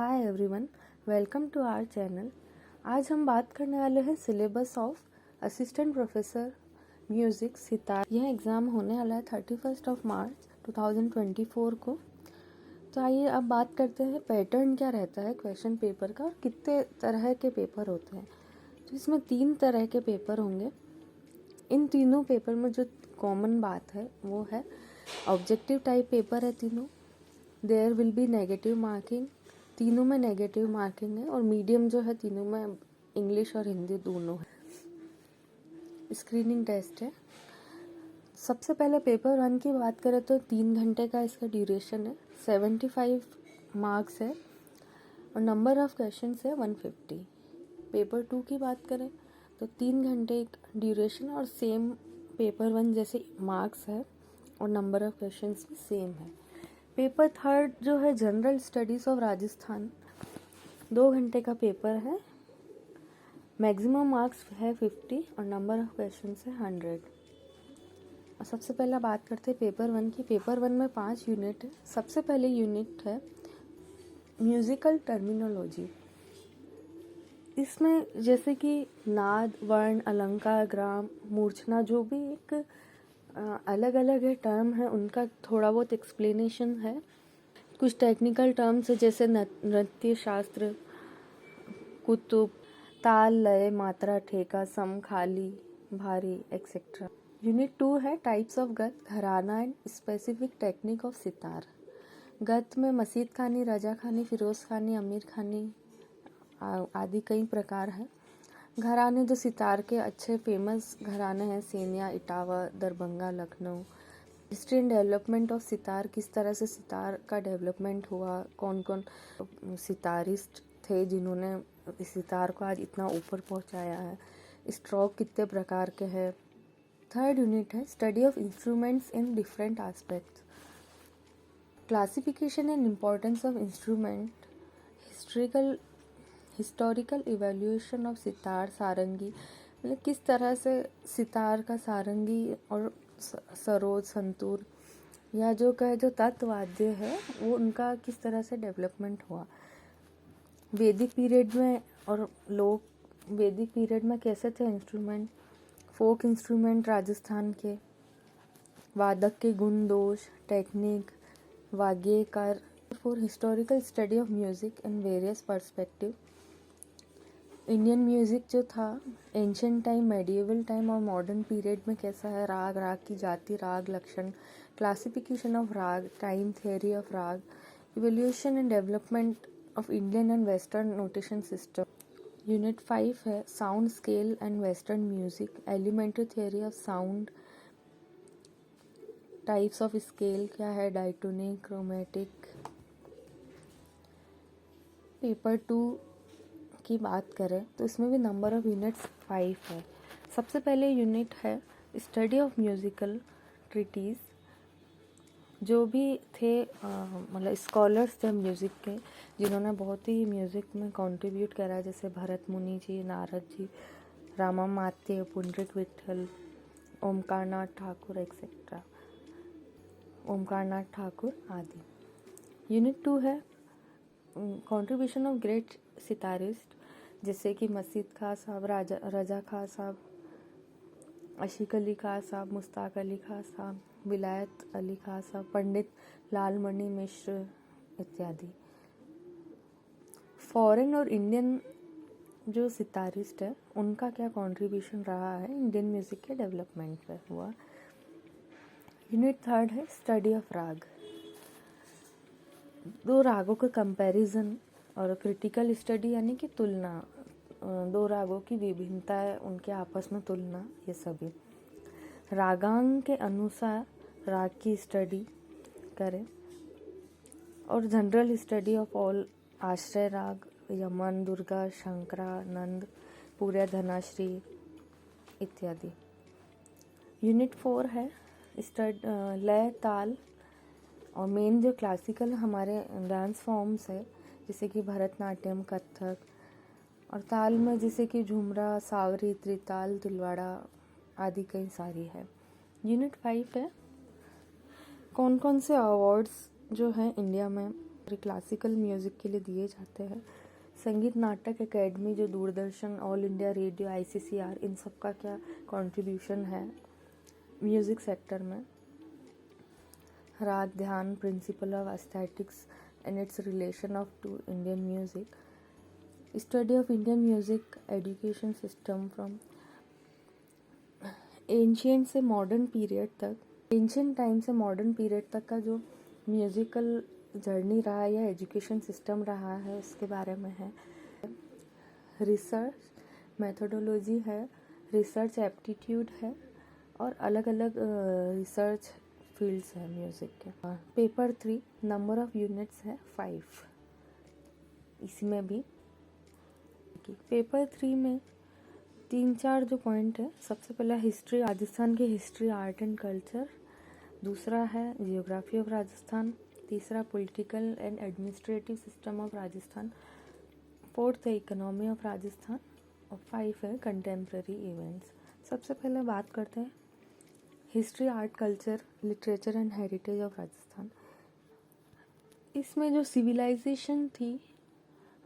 Hi everyone, welcome to our channel. आज हम बात करने वाले हैं syllabus of assistant professor music sitar. यह एग्ज़ाम होने वाला है 31 मार्च 2024 को। तो आइए अब बात करते हैं पैटर्न क्या रहता है क्वेश्चन पेपर का और कितने तरह के पेपर होते हैं। तो इसमें 3 तरह के पेपर होंगे। इन तीनों पेपर में जो कॉमन बात है वो है ऑब्जेक्टिव टाइप पेपर है तीनों। There will be negative marking, तीनों में नेगेटिव मार्किंग है। और मीडियम जो है तीनों में इंग्लिश और हिंदी दोनों है। स्क्रीनिंग टेस्ट है। सबसे पहले पेपर 1 की बात करें तो 3 घंटे का इसका ड्यूरेशन है, 75 मार्क्स है और नंबर ऑफ क्वेश्चन है 150। पेपर 2 की बात करें तो 3 घंटे ड्यूरेशन और सेम पेपर 1 जैसे मार्क्स है और नंबर ऑफ क्वेश्चन भी सेम है। पेपर 3 जो है जनरल स्टडीज़ ऑफ राजस्थान, 2 घंटे का पेपर है, मैक्सिमम मार्क्स है 50 और नंबर ऑफ क्वेश्चन है 100। और सबसे पहला बात करते हैं पेपर 1 की। पेपर 1 में 5 यूनिट है। सबसे पहले यूनिट है म्यूज़िकल टर्मिनोलॉजी। इसमें जैसे कि नाद, वर्ण, अलंकार, ग्राम, मूर्छना, जो भी एक अलग अलग है टर्म है, उनका थोड़ा बहुत एक्सप्लेनेशन है। कुछ टेक्निकल टर्म्स है जैसे नृत्य शास्त्र, कुतुब, ताल, लय, मात्रा, ठेका, सम, खाली, भारी, एक्सेट्रा। यूनिट 2 है टाइप्स ऑफ गत, घराना and specific technique of sitar. गत में मसीद खानी, रजा खानी, फिरोज खानी, अमीर खानी आदि कई प्रकार हैं। घराने जो सितार के अच्छे फेमस घराने हैं, Xenia, Etawah, Darbhanga, Lucknow. History and development of sitar, किस तरह से सितार का डेवलपमेंट हुआ, कौन कौन सितारिस्ट थे जिन्होंने इस सितार को आज इतना ऊपर पहुंचाया है, स्ट्रोक कितने प्रकार के हैं। 3rd यूनिट है study of instruments in different aspects, classification and importance of instrument, historical evaluation of sitar, sarangi, मतलब किस तरह से सितार का सारंगी और सरोद, संतूर या जो कहे जो तत्वाद्य है वो उनका किस तरह से डेवलपमेंट हुआ। वैदिक पीरियड में और लोक वैदिक पीरियड में कैसे थे इंस्ट्रूमेंट, फोक इंस्ट्रूमेंट राजस्थान के, वादक के गुण दोष, टेक्निक, वाग्यकार। For historical study of music in various perspective, Indian music जो था एंशियंट टाइम, मेडिएवल टाइम और मॉडर्न पीरियड में कैसा है, राग, राग की जाति, राग लक्षण, classification of raga, time theory of raga, evolution and development of Indian and western notation system. Unit 5 है sound scale and western music, elementary theory of sound, types of scale क्या है, डायटोनिक, क्रोमेटिक। पेपर 2 की बात करें तो इसमें भी नंबर ऑफ यूनिट्स 5 है। सबसे पहले यूनिट है स्टडी ऑफ म्यूज़िकल ट्रीटीज़, जो भी थे मतलब स्कॉलर्स थे म्यूज़िक के जिन्होंने बहुत ही म्यूज़िक में कंट्रीब्यूट करा है, जैसे भरत मुनि जी, नारद जी, रामा मात्य, पुंडरिक विठल, ओमकारनाथ ठाकुर एक्सेट्रा, ओमकारनाथ ठाकुर आदि। यूनिट 2 है कंट्रीब्यूशन ऑफ ग्रेट सितारिस्ट, जैसे कि मसीद खां साहब, रजा खां साहब, अशीक अली खां साहब, मुश्ताक अली खां साहब, विलायत अली खां साहब, पंडित लालमणि मिश्र इत्यादि। फॉरेन और इंडियन जो सितारिस्ट है उनका क्या कंट्रीब्यूशन रहा है इंडियन म्यूज़िक के डेवलपमेंट पे हुआ। यूनिट 3 है स्टडी ऑफ राग, 2 रागों का कंपैरिजन और क्रिटिकल स्टडी यानी कि तुलना, 2 रागों की विभिन्नता है, उनके आपस में तुलना, ये सभी। रागांग के अनुसार राग की स्टडी करें और जनरल स्टडी ऑफ ऑल आश्रय राग, यमन, दुर्गा, शंकरा, नंद, पूर्या, धनाश्री इत्यादि। यूनिट 4 है लय, ताल और मेन जो क्लासिकल हमारे डांस फॉर्म्स है जैसे कि भरतनाट्यम, कथक, और ताल में जैसे कि झुमरा, सावरी, त्रिताल, तिलवाड़ा आदि कई सारी है। यूनिट 5 है कौन कौन से अवार्ड्स जो हैं इंडिया में क्लासिकल म्यूज़िक के लिए दिए जाते हैं। संगीत नाटक एकेडमी जो Doordarshan, all India radio, ICCR, इन सब का क्या कंट्रीब्यूशन है म्यूज़िक सेक्टर में। Raag dhyan, principle of aesthetics and its relation of to Indian music, study of Indian music education system from ancient से मॉडर्न पीरियड तक, एंशियंट टाइम से मॉडर्न पीरियड तक का जो म्यूज़िकल जर्नी रहा या एजुकेशन सिस्टम रहा है उसके बारे में है। रिसर्च मेथोडोलॉजी है, रिसर्च एप्टीट्यूड है और अलग अलग रिसर्च फील्ड्स है म्यूज़िक के। पेपर 3 नंबर ऑफ यूनिट्स है 5, इसमें भी पेपर 3 में 3-4 जो पॉइंट है। सबसे पहला हिस्ट्री, राजस्थान की हिस्ट्री, आर्ट एंड कल्चर। दूसरा है जियोग्राफी ऑफ राजस्थान। तीसरा political and administrative system of Rajasthan. 4th है इकोनॉमी ऑफ राजस्थान और 5 है कंटेम्प्रेरी इवेंट्स। सबसे पहले बात करते हैं history, art, culture, literature and heritage of Rajasthan. इसमें जो सिविलाइजेशन थी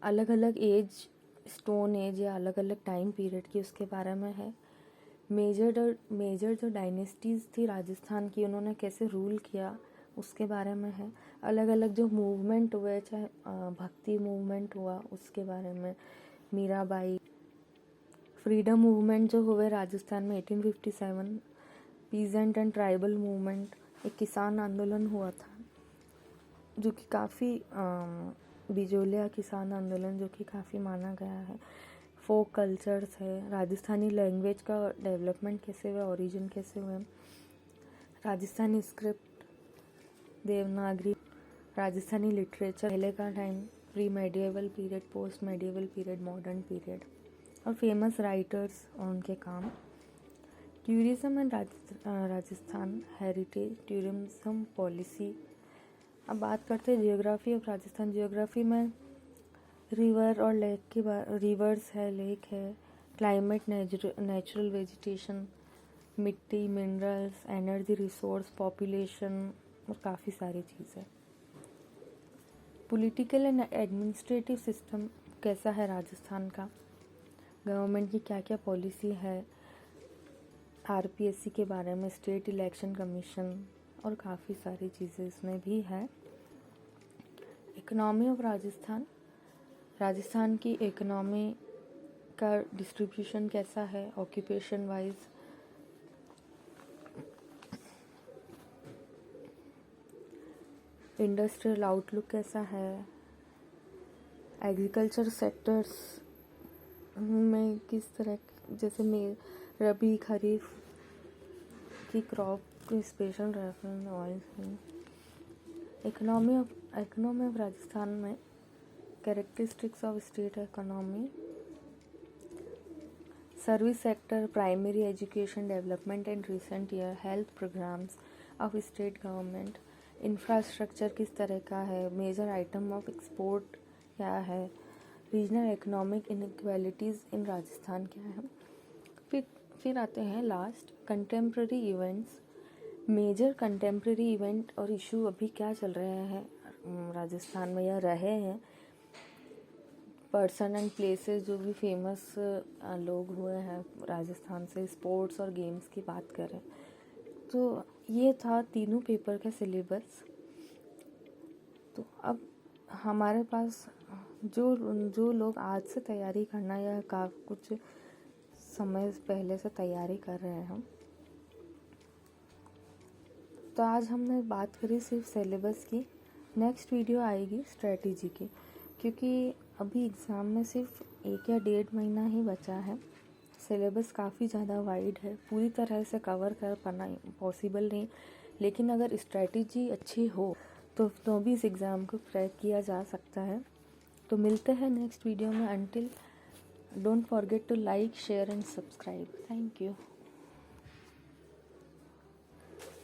अलग अलग एज, स्टोन एज या अलग अलग टाइम पीरियड की, उसके बारे में है। मेजर जो डायनेस्टीज़ थी राजस्थान की, उन्होंने कैसे रूल किया उसके बारे में है। अलग अलग जो मूवमेंट हुए, चाहे भक्ति मूवमेंट हुआ उसके बारे में, मीराबाई, फ्रीडम मूवमेंट जो हुए राजस्थान में 1857, पीजेंट एंड ट्राइबल मूवमेंट, एक किसान आंदोलन हुआ था जो कि काफ़ी बिजोलिया किसान आंदोलन जो कि काफ़ी माना गया है। फोक कल्चर्स है, राजस्थानी लैंग्वेज का डेवलपमेंट कैसे हुआ, ओरिजिन कैसे हुए, राजस्थानी स्क्रिप्ट, देवनागरी, राजस्थानी लिटरेचर, पहले का time, pre medieval period, post medieval period, modern period और फेमस राइटर्स और उनके काम। Tourism and Rajasthan heritage, tourism policy. अब बात करते हैं जियोग्राफी ऑफ राजस्थान। जियोग्राफी में रिवर और लेक की रिवर्स है, लेक है, क्लाइमेट, नेचुरल वेजिटेशन, मिट्टी, मिनरल्स, एनर्जी रिसोर्स, पॉपुलेशन और काफ़ी सारी चीज़ें। पॉलिटिकल एंड एडमिनिस्ट्रेटिव सिस्टम कैसा है राजस्थान का, गवर्नमेंट की क्या क्या पॉलिसी है, RPSC के बारे में, स्टेट इलेक्शन कमीशन और काफ़ी सारी चीज़ें इसमें भी है। इकोनॉमी ऑफ राजस्थान, राजस्थान की इकोनॉमी का डिस्ट्रीब्यूशन कैसा है ऑक्यूपेशन वाइज, इंडस्ट्रियल आउटलुक कैसा है, एग्रीकल्चर सेक्टर्स में किस तरह, जैसे में रबी खरीफ की क्रॉप की special reference oil. Economy of Rajasthan में characteristics of state economy, service sector, primary education development in recent year, health programs of state government, infrastructure किस तरह का है, मेजर आइटम ऑफ एक्सपोर्ट क्या है, regional economic inequalities in Rajasthan क्या है। फिर आते हैं last contemporary events, major contemporary event और इशू अभी क्या चल रहे हैं राजस्थान में या रहे हैं, पर्सन एंड प्लेसेस जो भी फेमस लोग हुए हैं राजस्थान से, स्पोर्ट्स और गेम्स की बात करें तो ये था तीनों पेपर का सिलेबस। तो अब हमारे पास जो लोग आज से तैयारी करना या कुछ समय पहले से तैयारी कर रहे हैं हम, तो आज हमने बात करी सिर्फ सिलेबस की। नेक्स्ट वीडियो आएगी स्ट्रेटजी की, क्योंकि अभी एग्ज़ाम में सिर्फ 1 या 1.5 महीना ही बचा है। सिलेबस काफ़ी ज़्यादा वाइड है, पूरी तरह से कवर कर पाना पॉसिबल नहीं, लेकिन अगर स्ट्रेटजी अच्छी हो तो भी इस एग्ज़ाम को क्रैक किया जा सकता है। तो मिलते हैं नेक्स्ट वीडियो में। Until don't forget to like, share and subscribe. Thank you.